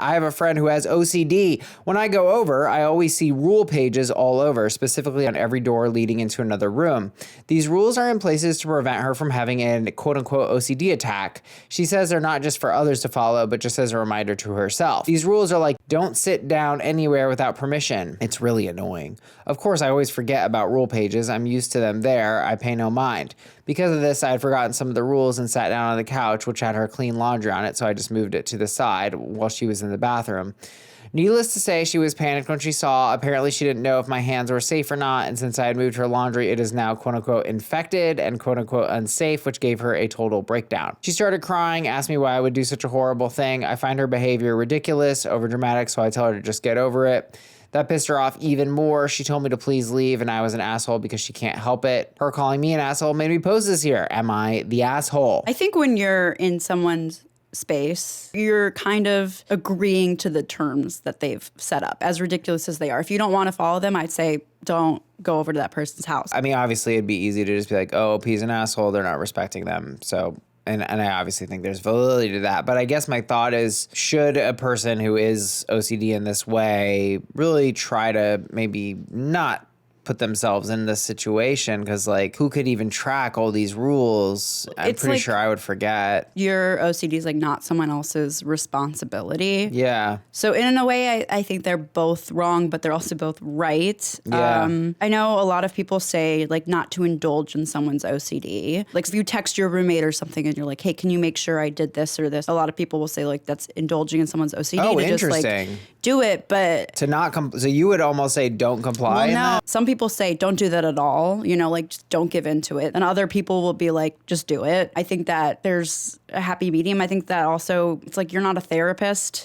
I have a friend who has OCD. When I go over, I always see rule pages all over, specifically on every door leading into another room. These rules are in places to prevent her from having an quote-unquote OCD attack. She says they're not just for others to follow, but just as a reminder to herself. These rules are like, don't sit down anywhere without permission. It's really annoying. Of course, I always forget about rule pages. I'm used to them there. I pay no mind. Because of this, I had forgotten some of the rules and sat down on the couch, which had her clean laundry on it, so I just moved it to the side while she was in the bathroom. Needless to say, she was panicked when she saw. Apparently, she didn't know if my hands were safe or not, and since I had moved her laundry, it is now quote-unquote infected and quote-unquote unsafe, which gave her a total breakdown. She started crying, asked me why I would do such a horrible thing. I find her behavior ridiculous, overdramatic, so I tell her to just get over it. That pissed her off even more. She told me to please leave, and I was an asshole because she can't help it. Her calling me an asshole made me post this here. Am I the asshole? I think when you're in someone's space, you're kind of agreeing to the terms that they've set up, as ridiculous as they are. If you don't want to follow them, I'd say don't go over to that person's house. I mean, obviously, it'd be easy to just be like, oh, P's an asshole. They're not respecting them. So... And I obviously think there's validity to that. But I guess my thought is, should a person who is OCD in this way really try to maybe not put themselves in this situation? Because, like, who could even track all these rules? I'm pretty sure I would forget. Your OCD is, like, not someone else's responsibility. Yeah. So in a way, I think they're both wrong, but they're also both right. Yeah. I know a lot of people say, like, not to indulge in someone's OCD. Like, if you text your roommate or something and you're like, hey, can you make sure I did this or this? A lot of people will say, like, that's indulging in someone's OCD. Oh, to interesting. Just, like, do it, but... To not so you would almost say don't comply in that? Some people say don't do that at all, you know, like just don't give into it. And other people will be like, just do it. I think that there's a happy medium. I think that also, it's like you're not a therapist.